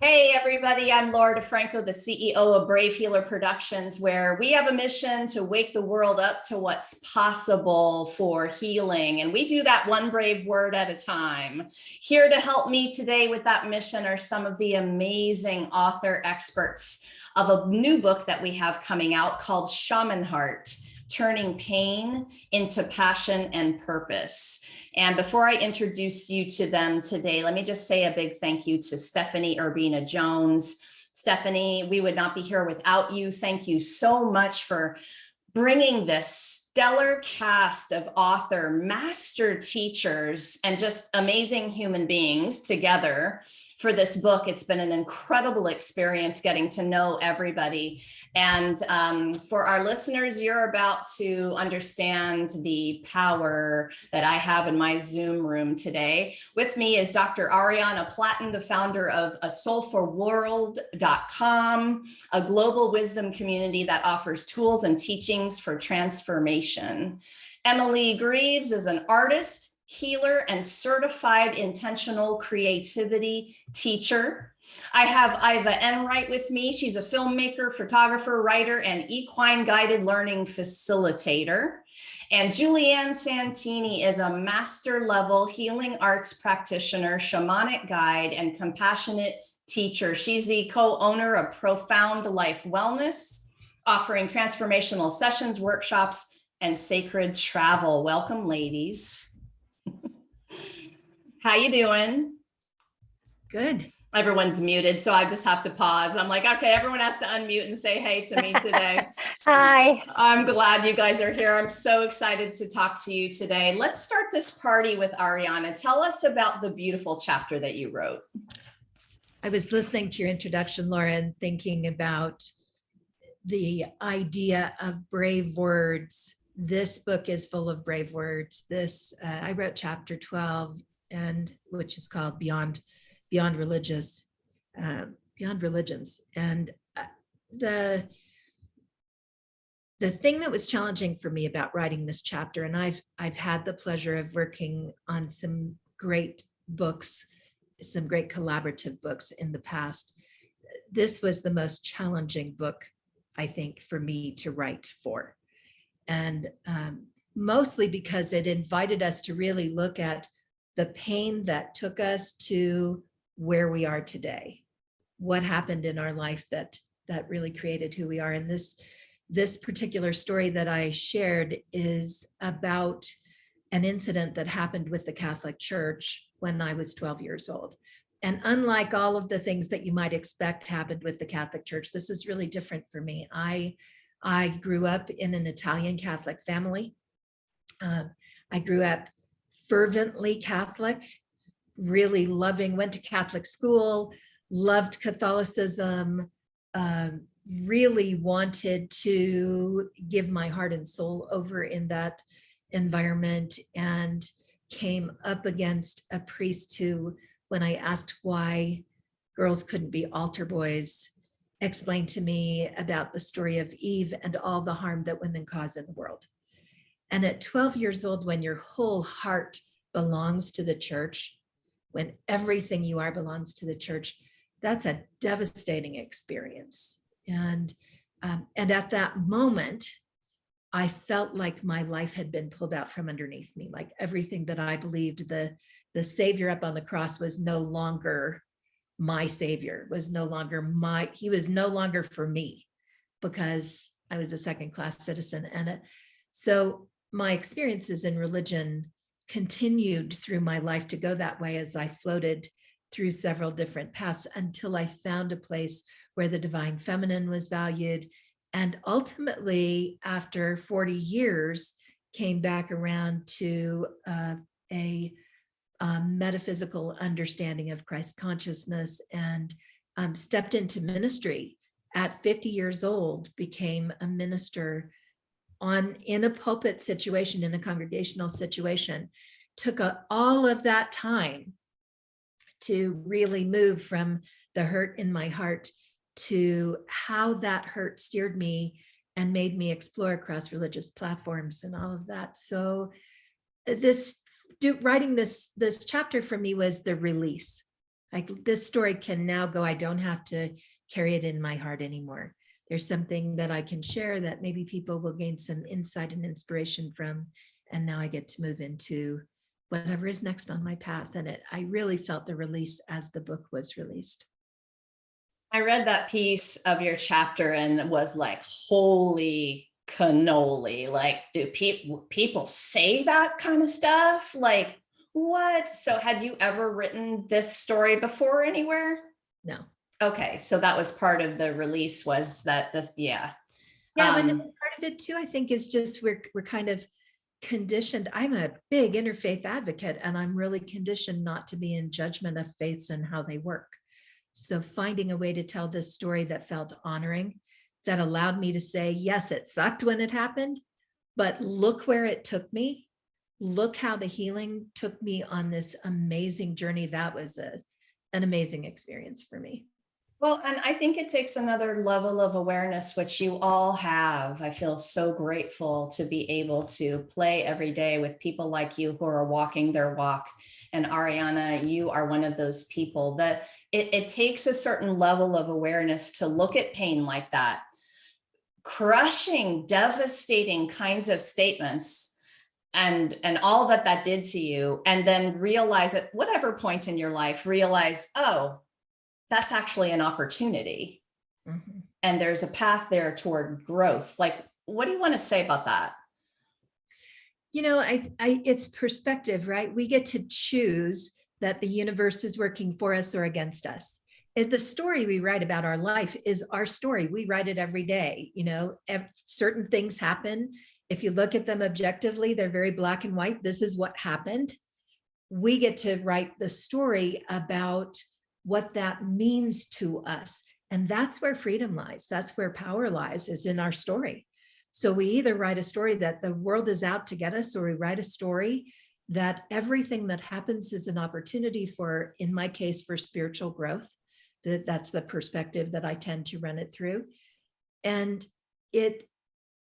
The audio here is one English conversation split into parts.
Hey everybody, I'm Laura DeFranco, the CEO of Brave Healer Productions, where we have a mission to wake the world up to what's possible for healing. And we do that one brave word at a time. Here to help me today with that mission are some of the amazing author experts of a new book that we have coming out called Shaman Heart: Turning Pain into Passion and Purpose. And before I introduce you to them today, let me just say a big thank you to Stephanie Urbina Jones. Stephanie, we would not be here without you. Thank you so much for bringing this stellar cast of author, master teachers, and just amazing human beings together for this book. It's been an incredible experience getting to know everybody. And for our listeners, you're about to understand the power that I have in my Zoom room today. With me is Dr. Ariana Platten, the founder of asoulforworld.com, a global wisdom community that offers tools and teachings for transformation. Emily Greaves is an artist, healer, and certified intentional creativity teacher. I have Iva Enright with me. She's a filmmaker, photographer, writer, and equine guided learning facilitator. And Julianne Santini is a master level healing arts practitioner, shamanic guide, and compassionate teacher. She's the co-owner of Profound Life Wellness, offering transformational sessions, workshops, and sacred travel. Welcome, ladies. How you doing? Good. Everyone's muted, so I just have to pause. I'm like, okay, everyone has to unmute and say hey to me today. Hi. I'm glad you guys are here. I'm so excited to talk to you today. Let's start this party with Ariana. Tell us about the beautiful chapter that you wrote. I was listening to your introduction, Laura, and thinking about the idea of brave words. This book is full of brave words. I wrote chapter 12, and which is called Beyond Religions. And the thing that was challenging for me about writing this chapter, and I've had the pleasure of working on some great books, some great collaborative books in the past. This was the most challenging book, I think, for me to write for. And mostly because it invited us to really look at the pain that took us to where we are today. What happened in our life that really created who we are. And this particular story that I shared is about an incident that happened with the Catholic Church when I was 12 years old. And unlike all of the things that you might expect happened with the Catholic Church, this was really different for me. I grew up in an Italian Catholic family. I grew up fervently Catholic, really loving, went to Catholic school, loved Catholicism, really wanted to give my heart and soul over in that environment, and came up against a priest who, when I asked why girls couldn't be altar boys, explained to me about the story of Eve and all the harm that women cause in the world. And at 12 years old, when your whole heart belongs to the church, when everything you are belongs to the church, that's a devastating experience. And at that moment, I felt like my life had been pulled out from underneath me, like everything that I believed the Savior up on the cross was no longer my Savior, he was no longer for me, because I was a second-class citizen. And so my experiences in religion continued through my life to go that way as I floated through several different paths until I found a place where the divine feminine was valued. And ultimately, after 40 years, came back around to a metaphysical understanding of Christ consciousness, and stepped into ministry. At 50 years old, became a minister in a pulpit situation, in a congregational situation. Took all of that time to really move from the hurt in my heart to how that hurt steered me and made me explore across religious platforms and all of that. So writing this chapter for me was the release Like this story can now go, I don't have to carry it in my heart anymore. There's something that I can share that maybe people will gain some insight and inspiration from. And now I get to move into whatever is next on my path. And I really felt the release as the book was released. I read that piece of your chapter and was like, holy cannoli. Like, do people say that kind of stuff? Like, what? So had you ever written this story before anywhere? No. Okay. So that was part of the release, was that this, yeah. Yeah, but part of it too, I think, is just we're kind of conditioned. I'm a big interfaith advocate, and I'm really conditioned not to be in judgment of faiths and how they work. So finding a way to tell this story that felt honoring, that allowed me to say, yes, it sucked when it happened, but look where it took me. Look how the healing took me on this amazing journey. That was an amazing experience for me. Well, and I think it takes another level of awareness, which you all have. I feel so grateful to be able to play every day with people like you who are walking their walk. And Ariana, you are one of those people that it takes a certain level of awareness to look at pain like that. Crushing, devastating kinds of statements and all that did to you, and then realize at whatever point in your life, realize, oh, that's actually an opportunity. Mm-hmm. And there's a path there toward growth. Like, what do you want to say about that? You know, it's perspective, right? We get to choose that the universe is working for us or against us. The story we write about our life is our story. We write it every day. You know, certain things happen. If you look at them objectively, they're very black and white. This is what happened. We get to write the story about what that means to us. And that's where freedom lies. That's where power lies, is in our story. So we either write a story that the world is out to get us, or we write a story that everything that happens is an opportunity for, in my case, for spiritual growth. That's the perspective that I tend to run it through. And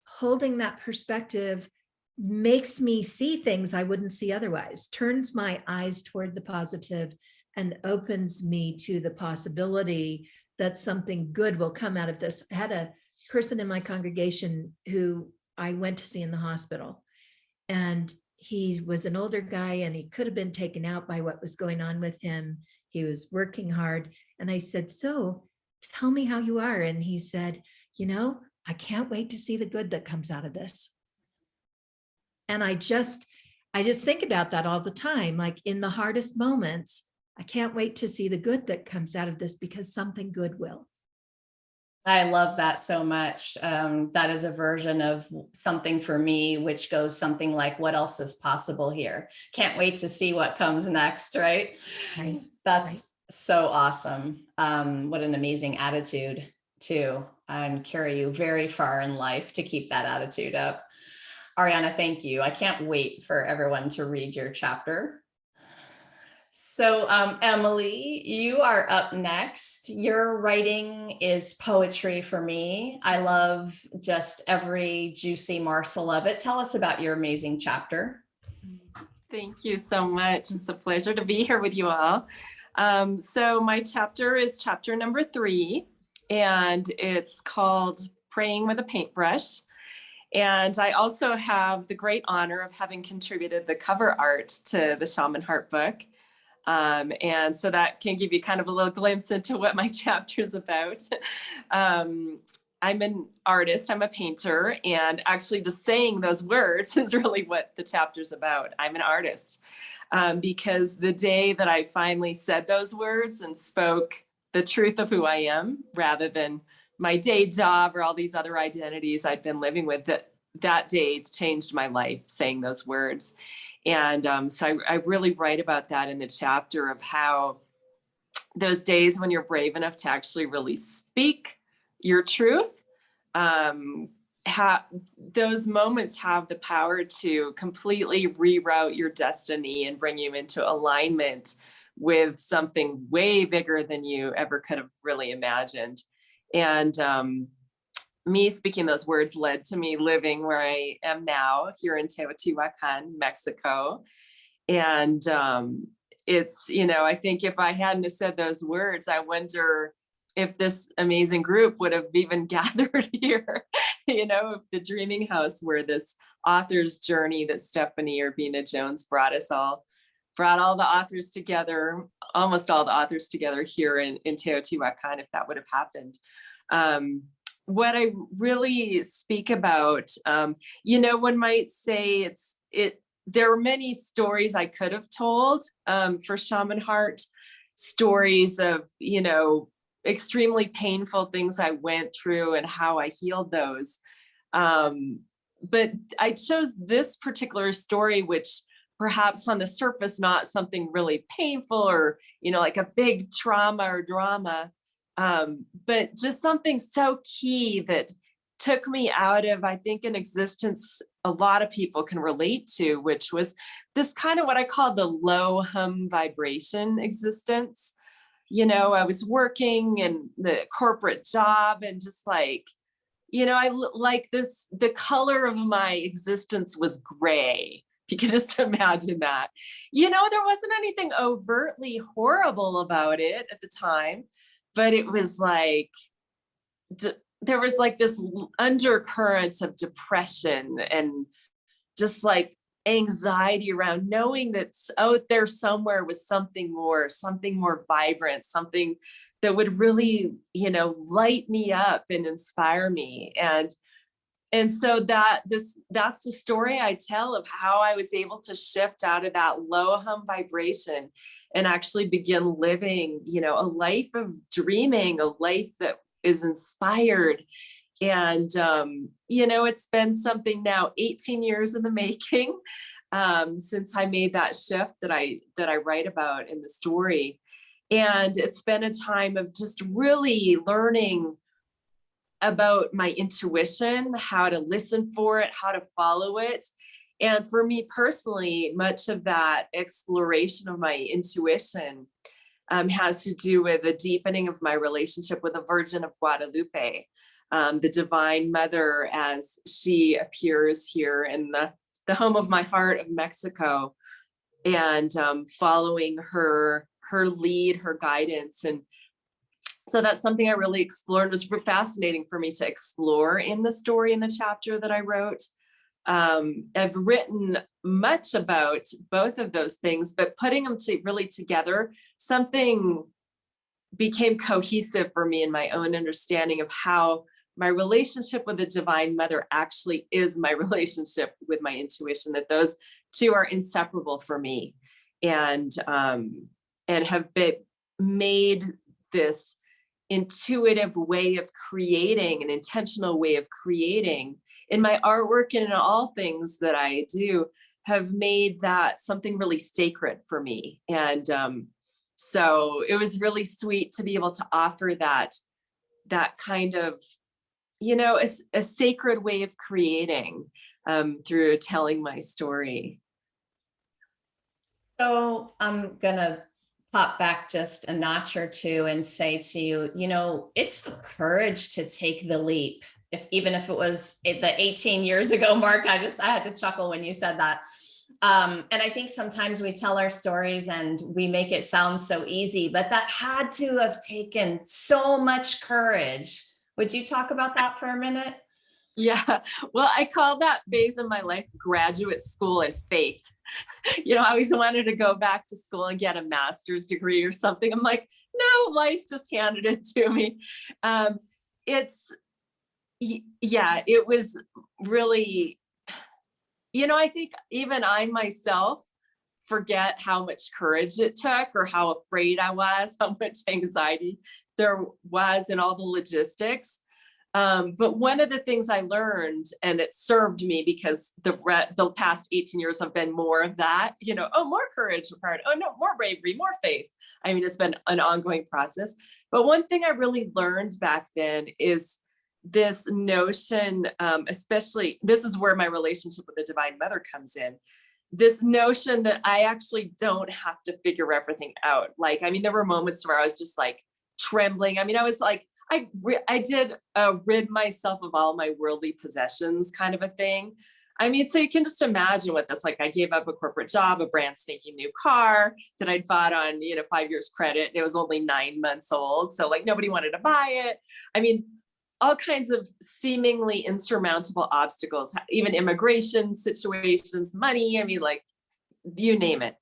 holding that perspective makes me see things I wouldn't see otherwise, turns my eyes toward the positive, and opens me to the possibility that something good will come out of this. I had a person in my congregation who I went to see in the hospital, and he was an older guy, and he could have been taken out by what was going on with him. He was working hard. And I said, so tell me how you are. And he said, you know, I can't wait to see the good that comes out of this. And I just think about that all the time. Like, in the hardest moments, I can't wait to see the good that comes out of this, because something good will. I love that so much. That is a version of something for me, which goes something like, what else is possible here? Can't wait to see what comes next, right? Right. That's right. So awesome. What an amazing attitude too, and carry you very far in life to keep that attitude up. Ariana, thank you. I can't wait for everyone to read your chapter. So, Emily, you are up next. Your writing is poetry for me. I love just every juicy morsel of it. Tell us about your amazing chapter. Thank you so much. It's a pleasure to be here with you all. So my chapter is chapter number 3, and it's called Praying with a Paintbrush. And I also have the great honor of having contributed the cover art to the Shaman Heart book. And so that can give you kind of a little glimpse into what my chapter is about. I'm an artist, I'm a painter, and actually just saying those words is really what the chapter's about. I'm an artist, because the day that I finally said those words and spoke the truth of who I am, rather than my day job or all these other identities I've been living with, that day changed my life, saying those words. And so I really write about that in the chapter, of how those days when you're brave enough to actually really speak your truth, those moments have the power to completely reroute your destiny and bring you into alignment with something way bigger than you ever could have really imagined. And me speaking those words led to me living where I am now, here in Teotihuacan, Mexico. And it's, I think if I hadn't have said those words, I wonder if this amazing group would have even gathered here, if the Dreaming House were this author's journey that Stephanie Urbina Jones brought all the authors together, almost all the authors together here in Teotihuacan, if that would have happened. What I really speak about, one might say there are many stories I could have told for Shaman Heart, stories of, extremely painful things I went through and how I healed those. But I chose this particular story, which perhaps on the surface, not something really painful or, like a big trauma or drama, but just something so key that took me out of, I think, an existence a lot of people can relate to, which was this kind of what I call the low hum vibration existence. I was working in the corporate job and just like, the color of my existence was gray. If you can just imagine that, there wasn't anything overtly horrible about it at the time, but it was like, there was like this undercurrent of depression and just like anxiety around knowing that out there somewhere was something more vibrant, something that would really, light me up and inspire me. And so that's the story I tell of how I was able to shift out of that low hum vibration and actually begin living, a life of dreaming, a life that is inspired. And, it's been something now 18 years in the making since I made that shift that I write about in the story. And it's been a time of just really learning about my intuition, how to listen for it, how to follow it. And for me personally, much of that exploration of my intuition has to do with a deepening of my relationship with the Virgin of Guadalupe, the Divine Mother, as she appears here in the home of my heart of Mexico, and following her lead, her guidance. And so that's something I really explored. It was fascinating for me to explore in the story, in the chapter that I wrote. I've written much about both of those things, but putting them really together, something became cohesive for me in my own understanding of how my relationship with the Divine Mother actually is my relationship with my intuition, that those two are inseparable for me, and have been made this intuitive way of creating, an intentional way of creating in my artwork and in all things that I do, have made that something really sacred for me. And so it was really sweet to be able to offer that kind of, a sacred way of creating through telling my story. So I'm gonna pop back just a notch or two and say to you, it's courage to take the leap. Even if it was the 18 years ago, Mark, I had to chuckle when you said that. And I think sometimes we tell our stories and we make it sound so easy, but that had to have taken so much courage. Would you talk about that for a minute? Yeah, well, I call that phase of my life graduate school and faith. I always wanted to go back to school and get a master's degree or something. I'm like, no, life just handed it to me. It was really, I think even I myself forget how much courage it took, or how afraid I was, how much anxiety there was in all the logistics. But one of the things I learned, and it served me because the past 18 years have been more of that, more courage required. Oh no, more bravery, more faith. I mean, it's been an ongoing process. But one thing I really learned back then is this notion, especially, this is where my relationship with the Divine Mother comes in. This notion that I actually don't have to figure everything out. Like, I mean, there were moments where I was just like trembling. I mean, I was like, I did rid myself of all my worldly possessions kind of a thing. I mean, so you can just imagine what this, like I gave up a corporate job, a brand spanking new car that I'd bought on, 5 years credit. It was only 9 months old. So like nobody wanted to buy it. I mean, all kinds of seemingly insurmountable obstacles, even immigration situations, money. I mean, like you name it.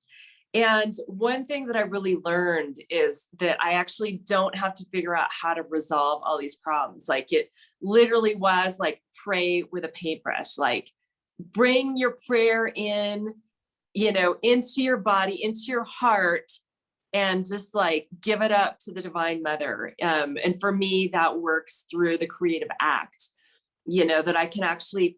And one thing that I really learned is that I actually don't have to figure out how to resolve all these problems. Like it literally was like pray with a paintbrush, like bring your prayer in, into your body, into your heart, and just like give it up to the Divine Mother. And for me, that works through the creative act, that I can actually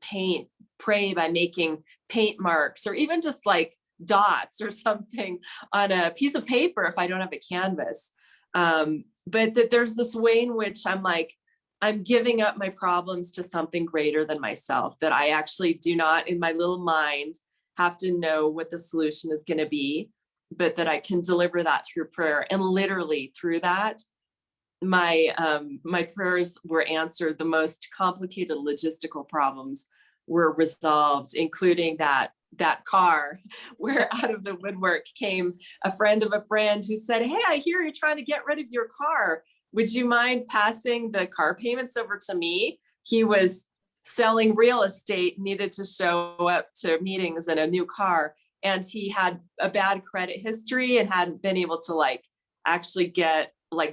pray by making paint marks, or even just like dots or something on a piece of paper if I don't have a canvas. But that there's this way in which I'm giving up my problems to something greater than myself, that I actually do not in my little mind have to know what the solution is going to be, but that I can deliver that through prayer. And literally through that, my prayers were answered. The most complicated logistical problems were resolved, including that car, where out of the woodwork came a friend of a friend who said, "Hey, I hear you're trying to get rid of your car. Would you mind passing the car payments over to me?" He was selling real estate, needed to show up to meetings in a new car, and he had a bad credit history and hadn't been able to actually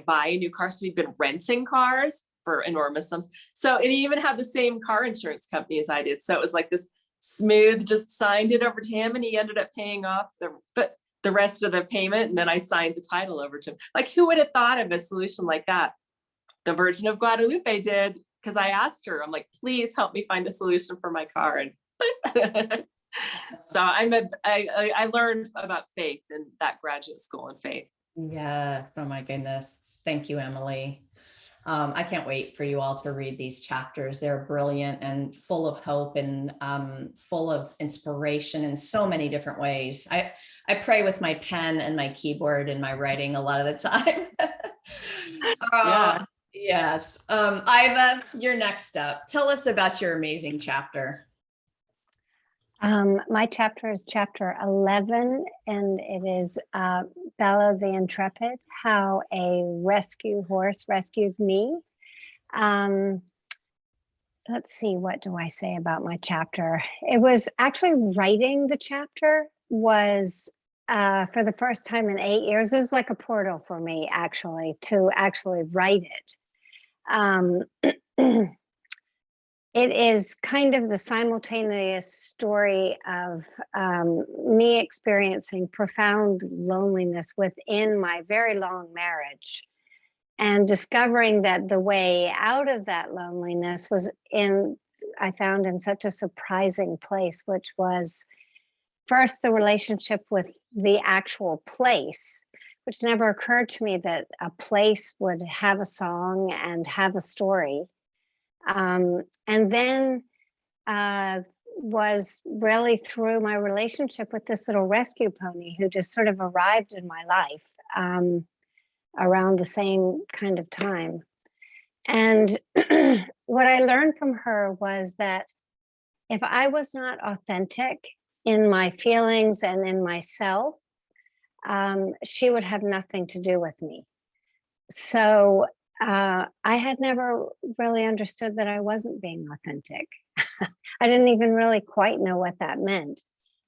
buy a new car. So he'd been renting cars for enormous sums. So, and he even had the same car insurance company as I did. So it was like this smooth, just signed it over to him, and he ended up paying off the rest of the payment. And then I signed the title over to him. Like, who would have thought of a solution like that? The Virgin of Guadalupe did, because I asked her, I'm like, please help me find a solution for my car. And so I learned about faith in that graduate school in faith. Yes. Oh my goodness. Thank you, Emily. I can't wait for you all to read these chapters. They're brilliant and full of hope and full of inspiration in so many different ways. I pray with my pen and my keyboard in my writing a lot of the time. Yeah. Yes. Iva, you're next up. Tell us about your amazing chapter. My chapter is chapter 11, and it is Bella the Intrepid, how a rescue horse rescued me. Let's see, what do I say about my chapter? It was actually writing the chapter was for the first time in 8 years. It was like a portal for me, actually, to actually write it. It is kind of the simultaneous story of me experiencing profound loneliness within my very long marriage, and discovering that the way out of that loneliness I found in such a surprising place, which was first the relationship with the actual place, which never occurred to me that a place would have a song and have a story. And then was really through my relationship with this little rescue pony who just sort of arrived in my life around the same kind of time. And what I learned from her was that if I was not authentic in my feelings and in myself, she would have nothing to do with me. So I had never really understood that I wasn't being authentic. I didn't even really quite know what that meant.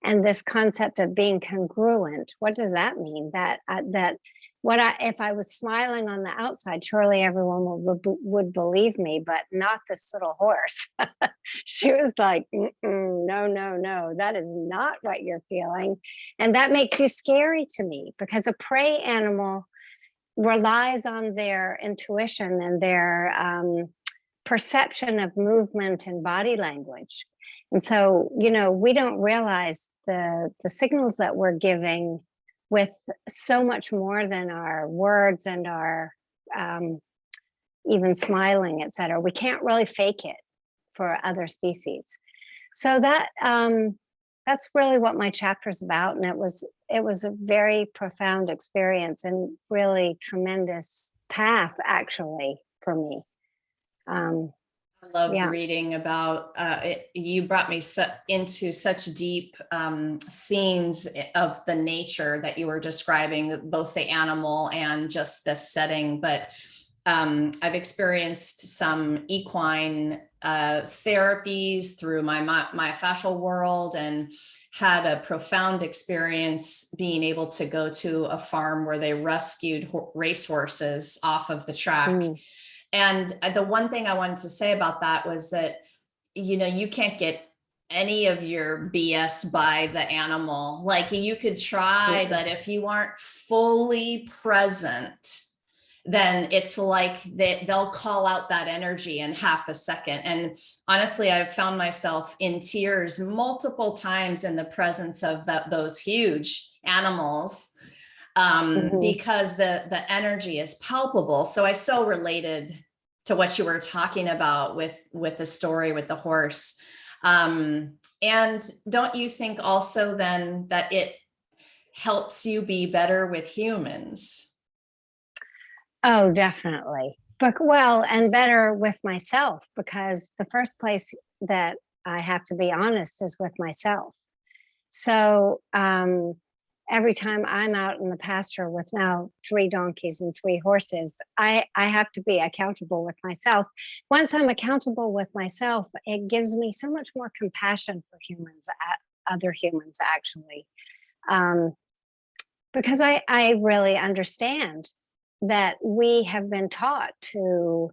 And this concept of being congruent, what does that mean? If I was smiling on the outside, surely everyone would believe me, but not this little horse. She was like, no, that is not what you're feeling. And that makes you scary to me, because a prey animal relies on their intuition and their perception of movement and body language. And so, we don't realize the signals that we're giving with so much more than our words and our even smiling, et cetera. We can't really fake it for other species. So that's really what my chapter is about. And it was a very profound experience and really tremendous path, actually, for me. I Loved Yeah. reading about you brought me into such deep scenes of the nature that you were describing, both the animal and just the setting. But I've experienced some equine therapies through my myofascial world, and had a profound experience being able to go to a farm where they rescued racehorses off of the track. Mm. And the one thing I wanted to say about that was that, you can't get any of your BS by the animal. Like, you could try, but if you aren't fully present, then it's like they'll call out that energy in half a second. And honestly, I've found myself in tears multiple times in the presence of those huge animals, because the energy is palpable. So I so related to what you were talking about with the story with the horse. And don't you think also then that it helps you be better with humans? Oh, definitely. But and better with myself, because the first place that I have to be honest is with myself. So every time I'm out in the pasture with now 3 donkeys and 3 horses, I have to be accountable with myself. Once I'm accountable with myself, it gives me so much more compassion for humans, other humans actually, because I really understand that we have been taught to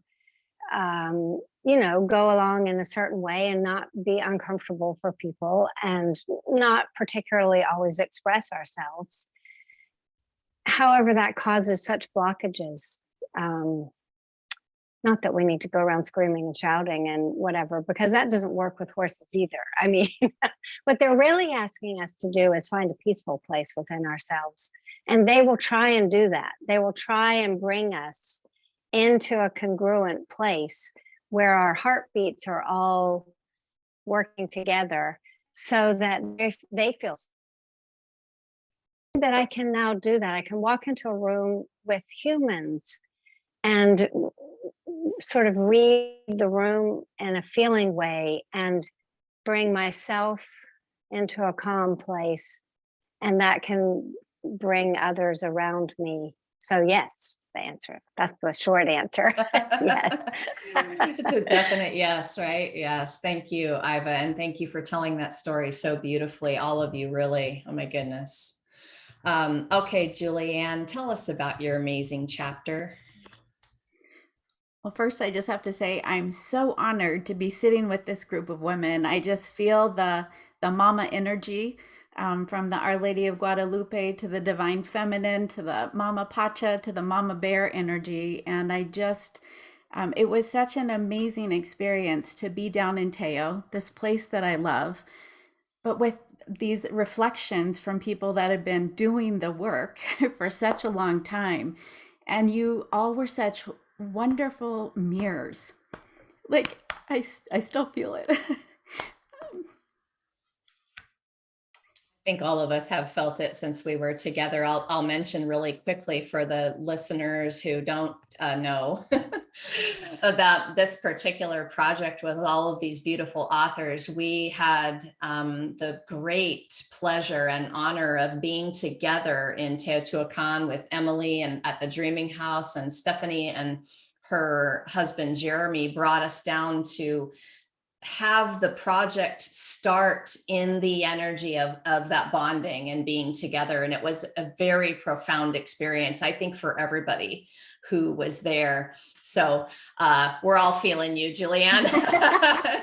go along in a certain way and not be uncomfortable for people, and not particularly always express ourselves. However, that causes such blockages. Not that we need to go around screaming and shouting and whatever, because that doesn't work with horses either. I mean, what they're really asking us to do is find a peaceful place within ourselves. And they will try and do that. They will try and bring us into a congruent place where our heartbeats are all working together, so that they feel that I can now do that. I can walk into a room with humans and sort of read the room in a feeling way and bring myself into a calm place, and that can bring others around me. So yes, the answer. That's the short answer. Yes. It's a definite yes, right? Yes. Thank you, Iva. And thank you for telling that story so beautifully. All of you, really. Oh my goodness. Okay, Julianne, tell us about your amazing chapter. Well, first, I just have to say I'm so honored to be sitting with this group of women. I just feel the mama energy, from the Our Lady of Guadalupe to the Divine Feminine to the Mama Pacha to the Mama Bear energy. And I just, it was such an amazing experience to be down in Teo, this place that I love, but with these reflections from people that have been doing the work for such a long time. And you all were such wonderful mirrors. Like, I still feel it. I think all of us have felt it since we were together. I'll mention really quickly for the listeners who don't know about this particular project with all of these beautiful authors. We had the great pleasure and honor of being together in Teotihuacan with Emily and at the Dreaming House, and Stephanie and her husband Jeremy brought us down to have the project start in the energy of that bonding and being together. And it was a very profound experience, I think, for everybody who was there. So we're all feeling you, Julianne.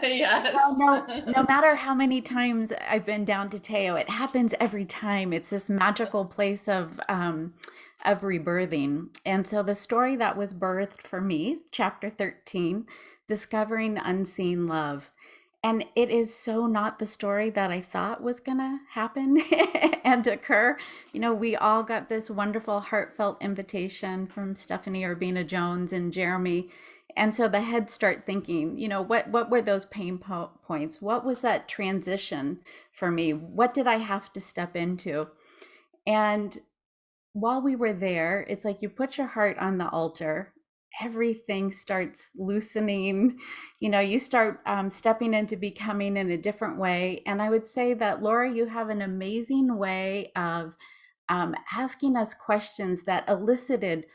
Yes. Well, no matter how many times I've been down to Teo, it happens every time. It's this magical place of rebirthing. And so the story that was birthed for me, chapter 13, Discovering Unseen Love. And it is so not the story that I thought was going to happen and occur. You know, we all got this wonderful heartfelt invitation from Stephanie Urbina Jones and Jeremy. And so the heads start thinking, you know, what were those pain points? What was that transition for me? What did I have to step into? And while we were there, it's like you put your heart on the altar everything starts loosening. You start stepping into becoming in a different way. And I would say that, Laura, you have an amazing way of asking us questions that elicited,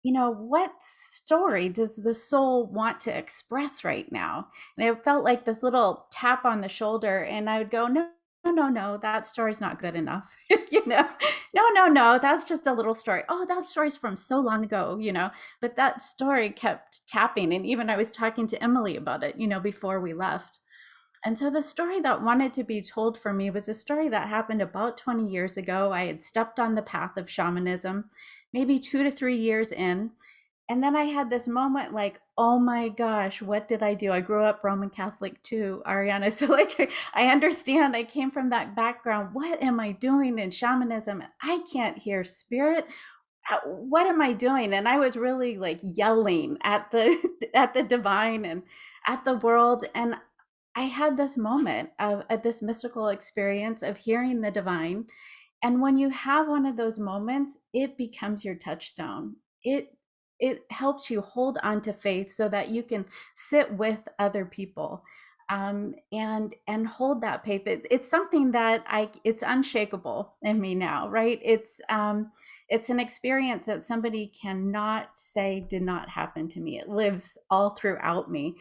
what story does the soul want to express right now? And it felt like this little tap on the shoulder, and I would go, no, no, no, no, that story's not good enough. No, no, no, that's just a little story. Oh, that story's from so long ago, but that story kept tapping. And even I was talking to Emily about it, before we left. And so the story that wanted to be told for me was a story that happened about 20 years ago. I had stepped on the path of shamanism, maybe 2 to 3 years in. And then I had this moment like, oh my gosh, what did I do? I grew up Roman Catholic too, Ariana. So like, I understand, I came from that background. What am I doing in shamanism? I can't hear spirit. What am I doing? And I was really like yelling at the divine and at the world. And I had this moment of this mystical experience of hearing the divine. And when you have one of those moments, it becomes your touchstone. It helps you hold on to faith so that you can sit with other people, and hold that faith. It's something that it's unshakable in me now, right? It's an experience that somebody cannot say did not happen to me. It lives all throughout me.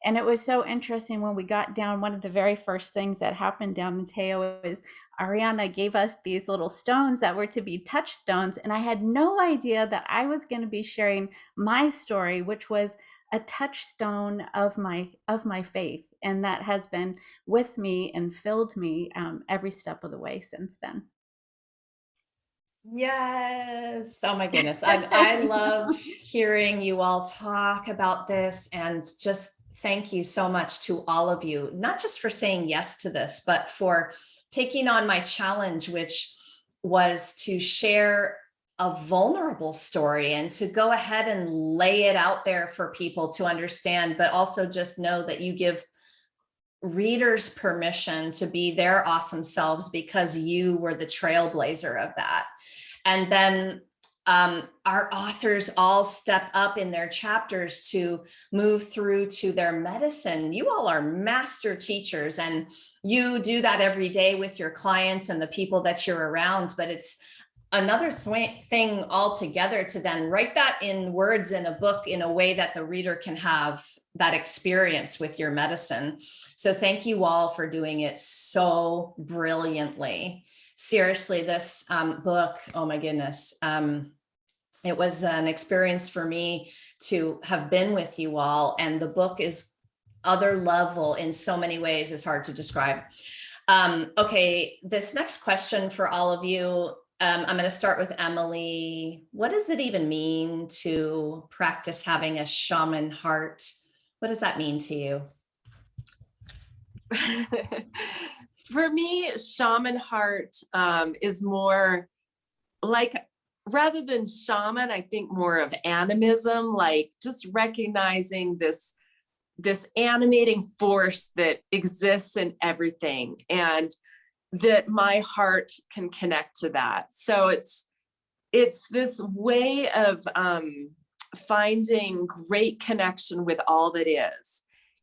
And it was so interesting when we got down. One of the very first things that happened down in Teo is Ariana gave us these little stones that were to be touchstones. And I had no idea that I was going to be sharing my story, which was a touchstone of my faith. And that has been with me and filled me every step of the way since then. Yes. Oh my goodness. I love hearing you all talk about this, and just thank you so much to all of you, not just for saying yes to this, but for taking on my challenge, which was to share a vulnerable story and to go ahead and lay it out there for people to understand, but also just know that you give readers permission to be their awesome selves because you were the trailblazer of that. And then our authors all step up in their chapters to move through to their medicine. You all are master teachers, and you do that every day with your clients and the people that you're around. But it's another thing altogether to then write that in words in a book in a way that the reader can have that experience with your medicine. So thank you all for doing it so brilliantly. Seriously, this book, oh my goodness, it was an experience for me to have been with you all, and the book is other level in so many ways. It's hard to describe. Okay, this next question for all of you, I'm going to start with Emily. What does it even mean to practice having a shaman heart? What does that mean to you? For me, shaman heart is more like, rather than shaman, I think more of animism, like just recognizing this animating force that exists in everything, and that my heart can connect to that. So it's this way of finding great connection with all that is.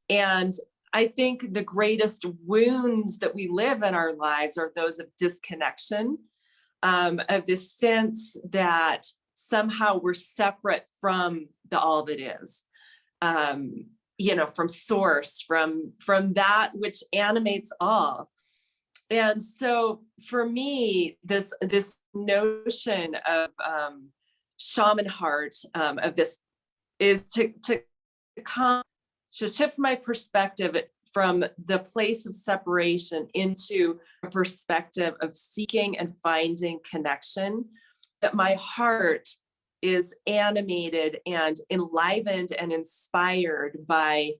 And I think the greatest wounds that we live in our lives are those of disconnection, of this sense that somehow we're separate from the all that is, from source, from that which animates all. And so for me, this notion of shaman heart, of this, is to come to shift my perspective from the place of separation into a perspective of seeking and finding connection, that my heart is animated and enlivened and inspired by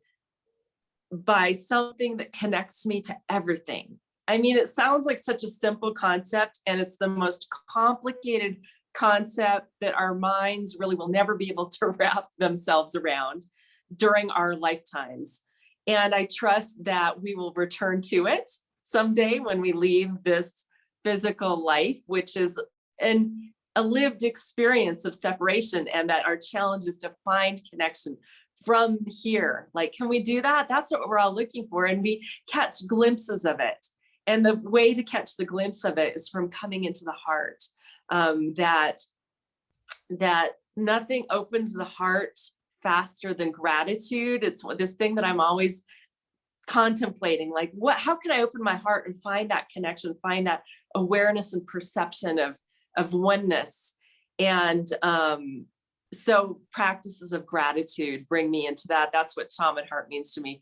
something that connects me to everything. I mean, it sounds like such a simple concept, and it's the most complicated concept that our minds really will never be able to wrap themselves around during our lifetimes. And I trust that we will return to it someday when we leave this physical life, which is, and a lived experience of separation, and that our challenge is to find connection from here. Like, can we do that? That's what we're all looking for. And we catch glimpses of it. And the way to catch the glimpse of it is from coming into the heart. That nothing opens the heart faster than gratitude. It's this thing that I'm always contemplating, like, how can I open my heart and find that connection, find that awareness and perception of oneness. And so practices of gratitude bring me into that. That's what Shaman Heart means to me.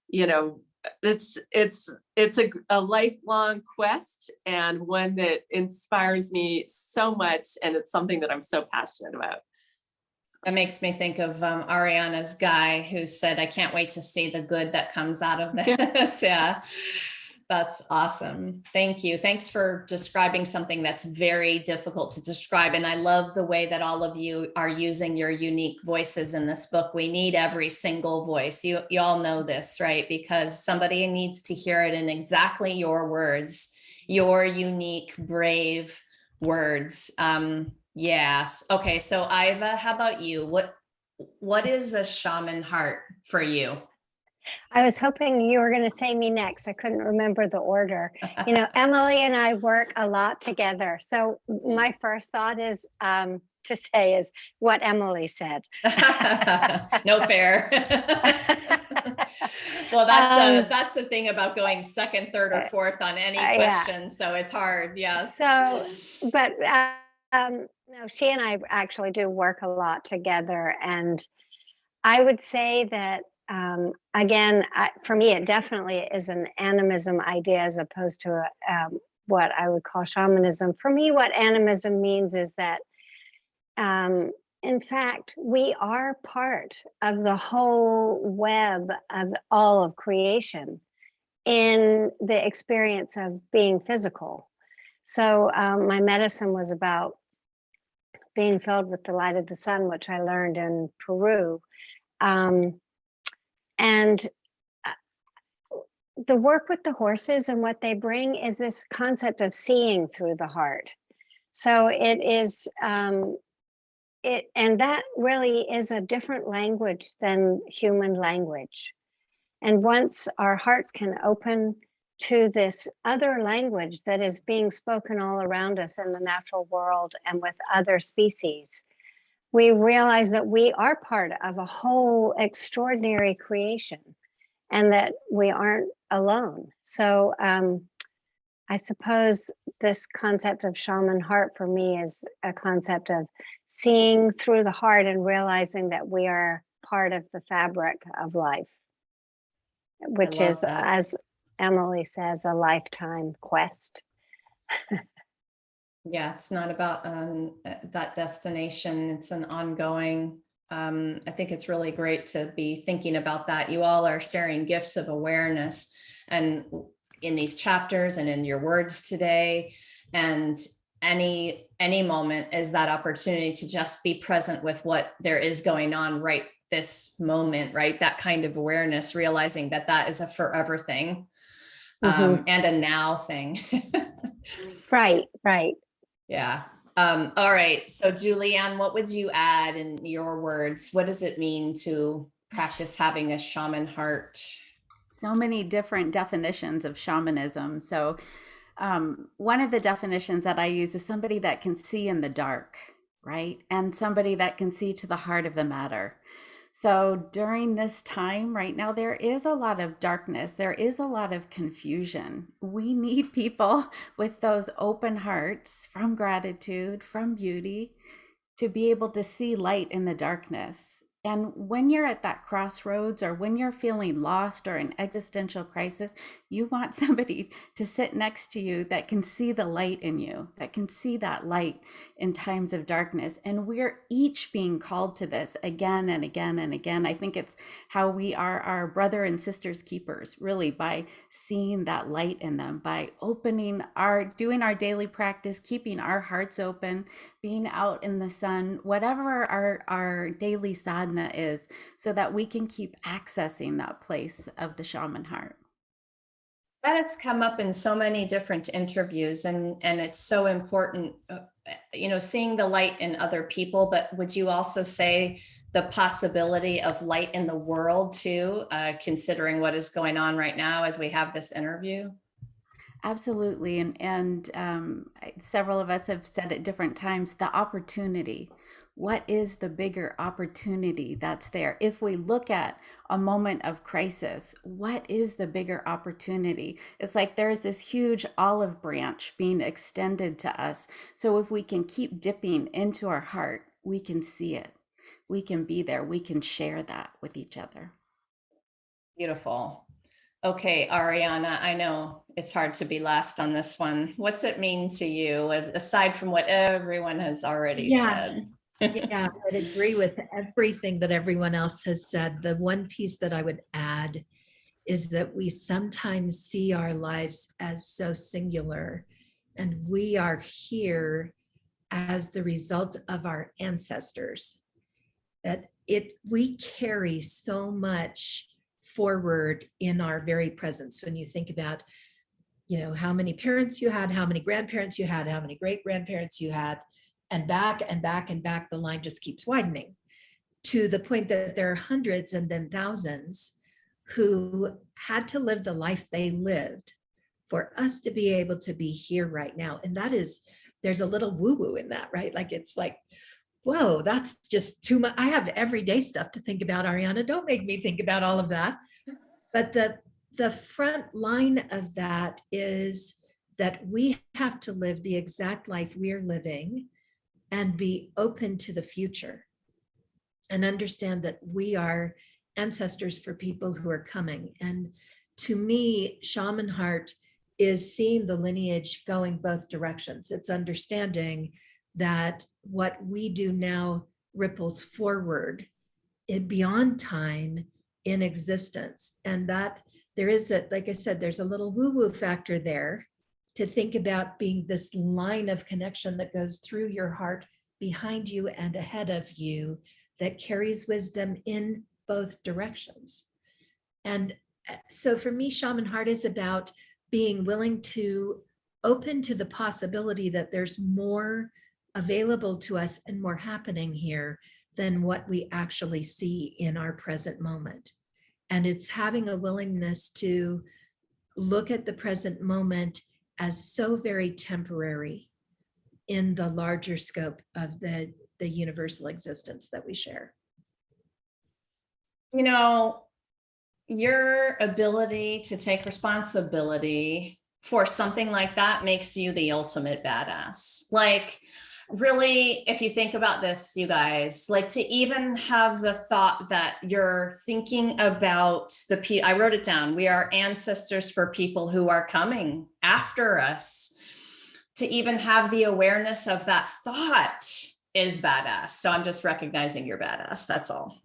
You know, it's a lifelong quest, and one that inspires me so much, and it's something that I'm so passionate about. That makes me think of Ariana's guy who said, I can't wait to see the good that comes out of this. Yeah, that's awesome. Thank you. Thanks for describing something that's very difficult to describe. And I love the way that all of you are using your unique voices in this book. We need every single voice. You all know this, right? Because somebody needs to hear it in exactly your words, your unique, brave words. Yes. Okay. So Iva, how about you? What is a shaman heart for you? I was hoping you were going to say me next. I couldn't remember the order. You know, Emily and I work a lot together. So my first thought is to say is what Emily said. No fair. Well, that's the thing about going second, third, or fourth on any question. Yeah. So it's hard. Yes. So, but no, she and I actually do work a lot together, and I would say that again, for me, it definitely is an animism idea as opposed to what I would call shamanism. For me, what animism means is that, in fact, we are part of the whole web of all of creation in the experience of being physical. So my medicine was about being filled with the light of the sun, which I learned in Peru. And the work with the horses and what they bring is this concept of seeing through the heart. So it is, and that really is a different language than human language. And once our hearts can open to this other language that is being spoken all around us in the natural world and with other species, we realize that we are part of a whole extraordinary creation and that we aren't alone. So I suppose this concept of shaman heart for me is a concept of seeing through the heart and realizing that we are part of the fabric of life, which is, that, as Emily says, a lifetime quest. Yeah, it's not about that destination. It's an ongoing. I think it's really great to be thinking about that. You all are sharing gifts of awareness, and in these chapters and in your words today, and any moment is that opportunity to just be present with what there is going on right this moment, right? That kind of awareness, realizing that that is a forever thing, and a now thing. Right. Yeah. All right. So Julianne, what would you add in your words? What does it mean to practice having a shaman heart? So many different definitions of shamanism. So one of the definitions that I use is somebody that can see in the dark, right? And somebody that can see to the heart of the matter. So during this time right now, there is a lot of darkness. There is a lot of confusion. We need people with those open hearts from gratitude, from beauty, to be able to see light in the darkness. And when you're at that crossroads, or when you're feeling lost or in existential crisis, you want somebody to sit next to you that can see the light in you, that can see that light in times of darkness. And we're each being called to this again and again and again. I think it's how we are our brother and sisters keepers, really, by seeing that light in them, by doing our daily practice, keeping our hearts open, being out in the sun, whatever our daily sadhana is, so that we can keep accessing that place of the shaman heart. That has come up in so many different interviews, and it's so important, seeing the light in other people. But would you also say the possibility of light in the world too, considering what is going on right now as we have this interview? Absolutely. And several of us have said at different times, the opportunity. What is the bigger opportunity that's there? If we look at a moment of crisis, what is the bigger opportunity? It's like there's this huge olive branch being extended to us. So if we can keep dipping into our heart, we can see it. We can be there. We can share that with each other. Beautiful. Okay, Ariana, I know it's hard to be last on this one. What's it mean to you, aside from what everyone has already said? Yeah, I'd agree with everything that everyone else has said. The one piece that I would add is that we sometimes see our lives as so singular, and we are here as the result of our ancestors. That we carry so much forward in our very presence. When you think about, how many parents you had, how many grandparents you had, how many great grandparents you had, and back and back and back, the line just keeps widening to the point that there are hundreds and then thousands who had to live the life they lived for us to be able to be here right now. And there's a little woo-woo in that, right? Like, it's like, whoa, that's just too much. I have everyday stuff to think about, Ariana. Don't make me think about all of that. But the front line of that is that we have to live the exact life we're living and be open to the future and understand that we are ancestors for people who are coming. And to me, Shaman Heart is seeing the lineage going both directions. It's understanding that what we do now ripples forward beyond time in existence. And that there is like I said, there's a little woo-woo factor there to think about being this line of connection that goes through your heart, behind you and ahead of you, that carries wisdom in both directions. And so for me, Shaman Heart is about being willing to open to the possibility that there's more available to us and more happening here than what we actually see in our present moment. And it's having a willingness to look at the present moment as so very temporary in the larger scope of the universal existence that we share. Your ability to take responsibility for something like that makes you the ultimate badass. Like, really, if you think about this, you guys, like, to even have the thought that you're thinking about I wrote it down. We are ancestors for people who are coming after us. To even have the awareness of that thought is badass. So I'm just recognizing you're badass. That's all.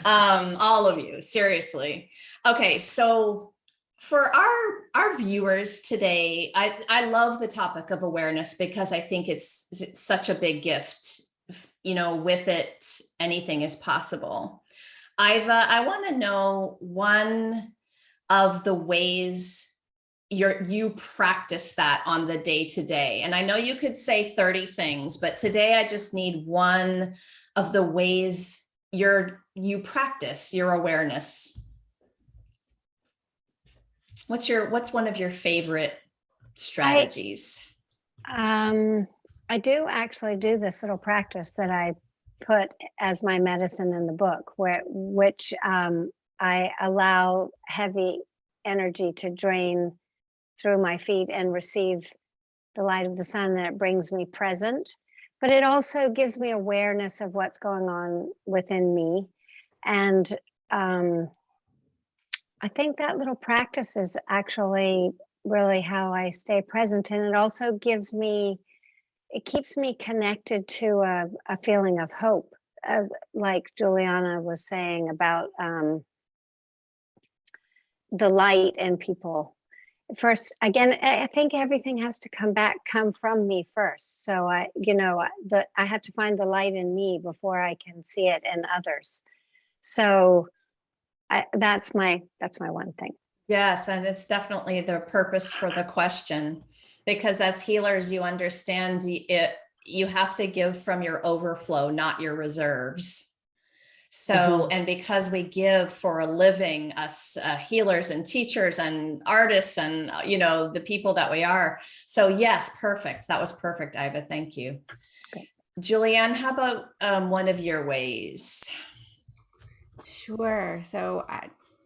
All of you, seriously. Okay, so for our viewers today, I love the topic of awareness because I think it's such a big gift. With it, anything is possible. I want to know one of the ways you practice that on the day-to-day. And I know you could say 30 things, but today I just need one of the ways you practice your awareness. What's one of your favorite strategies? I do actually do this little practice that I put as my medicine in the book, which I allow heavy energy to drain through my feet and receive the light of the sun, and it brings me present. But it also gives me awareness of what's going on within me. And I think that little practice is actually really how I stay present. And it also keeps me connected to a feeling of hope, like Juliana was saying about the light in people. First, again, I think everything has to come from me first. So I have to find the light in me before I can see it in others. So that's my one thing. Yes, and it's definitely the purpose for the question, because as healers, you understand it, you have to give from your overflow, not your reserves. So, and because we give for a living, us healers and teachers and artists and, the people that we are. So yes, perfect. That was perfect, Iva. Thank you. Okay. Julianne, how about one of your ways? Sure. So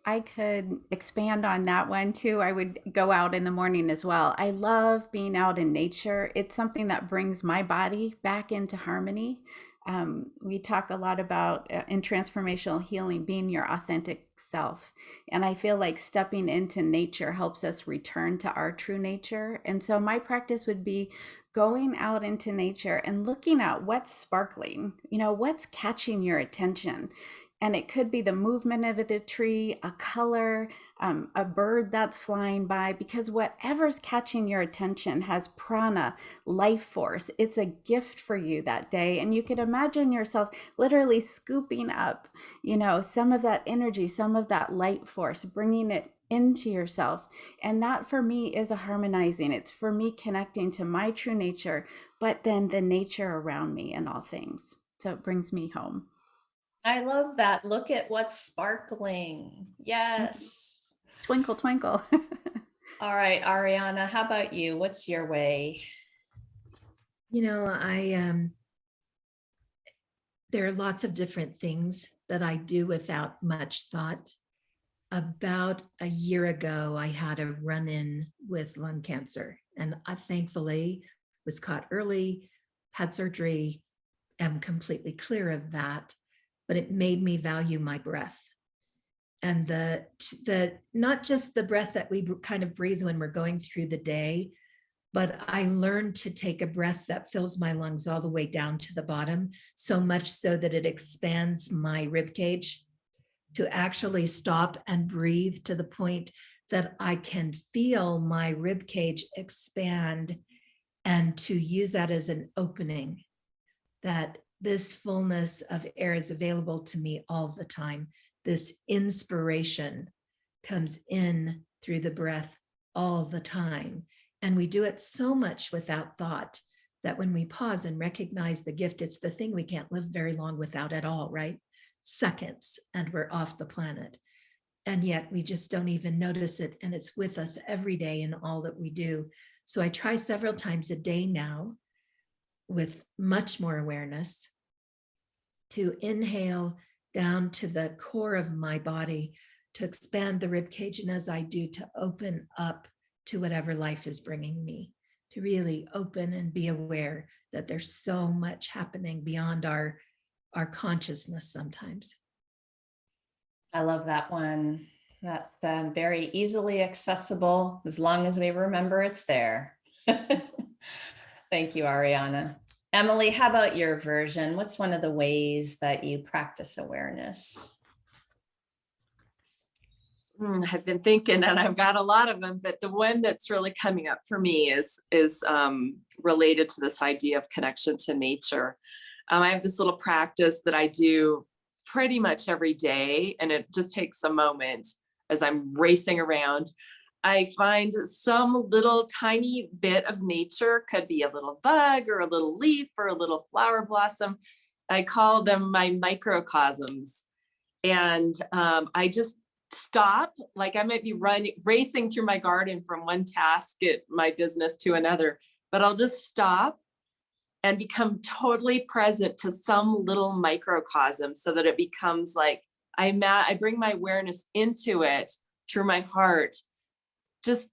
I could expand on that one too. I would go out in the morning as well. I love being out in nature. It's something that brings my body back into harmony. We talk a lot about in transformational healing being your authentic self. And I feel like stepping into nature helps us return to our true nature. And so my practice would be going out into nature and looking at what's sparkling, what's catching your attention. And it could be the movement of the tree, a color, a bird that's flying by, because whatever's catching your attention has prana, life force. It's a gift for you that day. And you could imagine yourself literally scooping up, some of that energy, some of that light force, bringing it into yourself. And that for me is a harmonizing. It's for me connecting to my true nature, but then the nature around me and all things. So it brings me home. I love that. Look at what's sparkling. Yes. Twinkle, twinkle. All right, Ariana, how about you? What's your way? There are lots of different things that I do without much thought. About a year ago, I had a run-in with lung cancer, and I thankfully was caught early, had surgery, am completely clear of that. But it made me value my breath, and the not just the breath that we kind of breathe when we're going through the day, but I learned to take a breath that fills my lungs all the way down to the bottom, so much so that it expands my rib cage, to actually stop and breathe to the point that I can feel my rib cage expand, and to use that as an opening, that this fullness of air is available to me all the time. This inspiration comes in through the breath all the time. And we do it so much without thought that when we pause and recognize the gift, it's the thing we can't live very long without at all, right? Seconds, and we're off the planet. And yet we just don't even notice it. And it's with us every day in all that we do. So I try several times a day now, with much more awareness, to inhale down to the core of my body, to expand the rib cage, and as I do, to open up to whatever life is bringing me, to really open and be aware that there's so much happening beyond our consciousness sometimes. I love that one. That's very easily accessible as long as we remember it's there. Thank you, Ariana. Emily, how about your version? What's one of the ways that you practice awareness? I've been thinking, and I've got a lot of them, but the one that's really coming up for me is related to this idea of connection to nature. I have this little practice that I do pretty much every day, and it just takes a moment as I'm racing around. I find some little tiny bit of nature, could be a little bug or a little leaf or a little flower blossom. I call them my microcosms. And I just stop, like I might be racing through my garden from one task at my business to another, but I'll just stop and become totally present to some little microcosm, so that it becomes like I bring my awareness into it through my heart. Just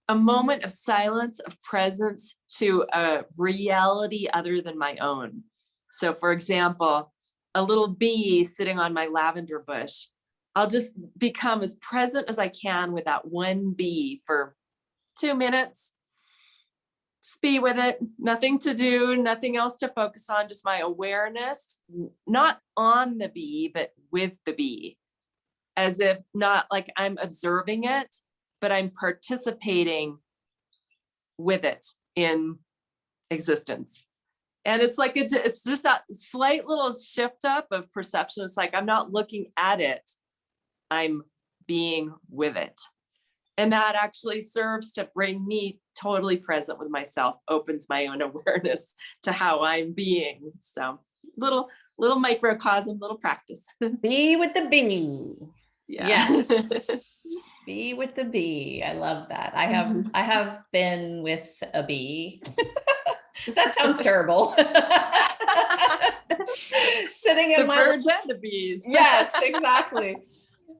a moment of silence, of presence to a reality other than my own. So for example, a little bee sitting on my lavender bush, I'll just become as present as I can with that one bee for 2 minutes. Just be with it, nothing to do, nothing else to focus on, just my awareness, not on the bee, but with the bee. As if not like I'm observing it, but I'm participating with it in existence. And it's like, it's just that slight little shift up of perception. It's like, I'm not looking at it, I'm being with it. And that actually serves to bring me totally present with myself, opens my own awareness to how I'm being. So little microcosm, little practice. Be with the bee. Yeah. Yes. Be with the bee. I love that. I have been with a bee. That sounds terrible. Sitting in The my birds and the bees. Yes, exactly.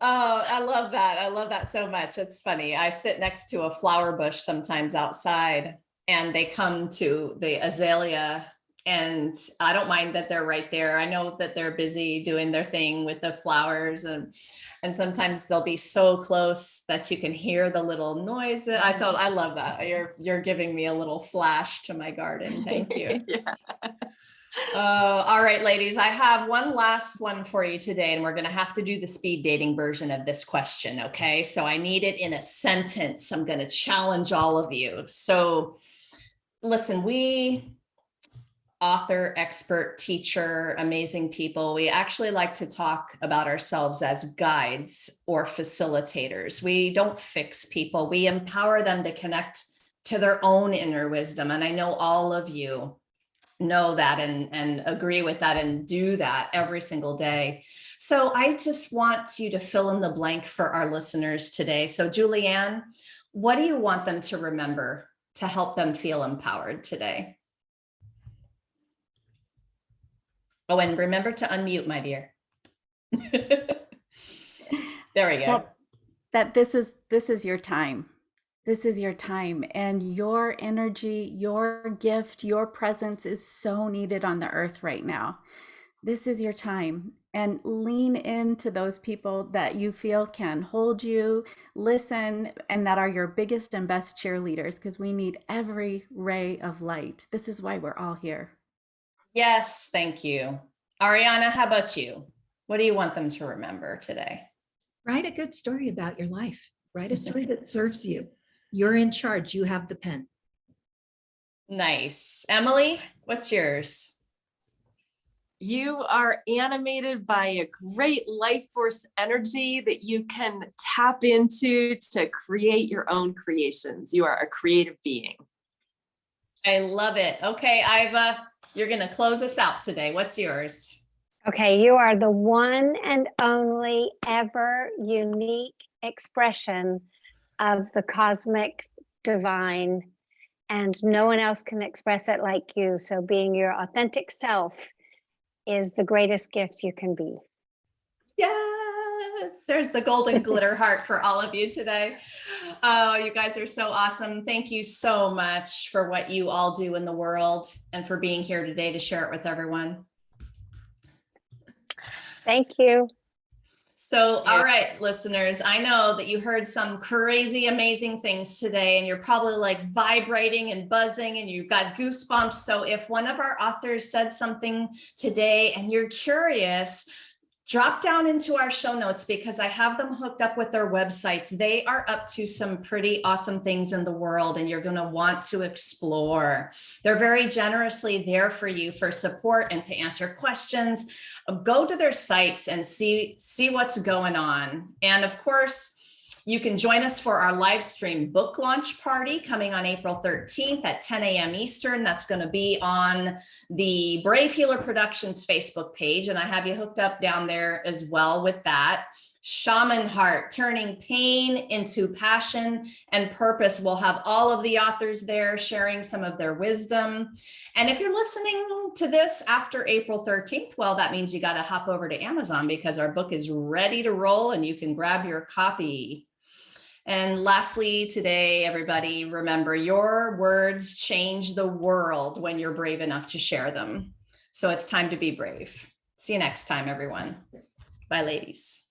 Oh, I love that. I love that so much. It's funny. I sit next to a flower bush sometimes outside, and they come to the azalea, and I don't mind that they're right there. I know that they're busy doing their thing with the flowers, and sometimes they'll be so close that you can hear the little noise. I love that. You're giving me a little flash to my garden. Thank you. Yeah. All right, ladies, I have one last one for you today, and we're going to have to do the speed dating version of this question. Okay. So I need it in a sentence. I'm going to challenge all of you. So listen, we author, expert, teacher, amazing people, we actually like to talk about ourselves as guides or facilitators. We don't fix people. We empower them to connect to their own inner wisdom. And I know all of you know that and agree with that and do that every single day. So I just want you to fill in the blank for our listeners today. So Julianne, what do you want them to remember to help them feel empowered today? Oh, and remember to unmute, my dear. There we go. That this is your time. This is your time, and your energy, your gift, your presence is so needed on the earth right now. This is your time, and lean into those people that you feel can hold you, listen, and that are your biggest and best cheerleaders, because we need every ray of light. This is why we're all here. Yes, thank you. Ariana, how about you? What do you want them to remember today? Write a good story about your life. Write a story that serves you. You're in charge. You have the pen. Nice. Emily, what's yours? You are animated by a great life force energy that you can tap into to create your own creations. You are a creative being. I love it. Okay, Iva, you're going to close us out today. What's yours? Okay, you are the one and only ever unique expression of the cosmic divine, and no one else can express it like you. So being your authentic self is the greatest gift you can be. Yes, there's the golden glitter heart for all of you today. Oh, you guys are so awesome. Thank you so much for what you all do in the world and for being here today to share it with everyone. Thank you. So, all right, listeners, I know that you heard some crazy, amazing things today, and you're probably like vibrating and buzzing and you've got goosebumps. So if one of our authors said something today and you're curious, drop down into our show notes because I have them hooked up with their websites. They are up to some pretty awesome things in the world, and you're going to want to explore. They're very generously there for you for support and to answer questions. Go to their sites and see what's going on. And of course, you can join us for our live stream book launch party coming on April 13th at 10 a.m. Eastern. That's going to be on the Brave Healer Productions Facebook page. And I have you hooked up down there as well with that. Shaman Heart, turning pain into passion and purpose. We'll have all of the authors there sharing some of their wisdom. And if you're listening to this after April 13th, well, that means you got to hop over to Amazon because our book is ready to roll and you can grab your copy. And lastly, today, everybody, remember your words change the world when you're brave enough to share them. So it's time to be brave. See you next time, everyone. Bye, ladies.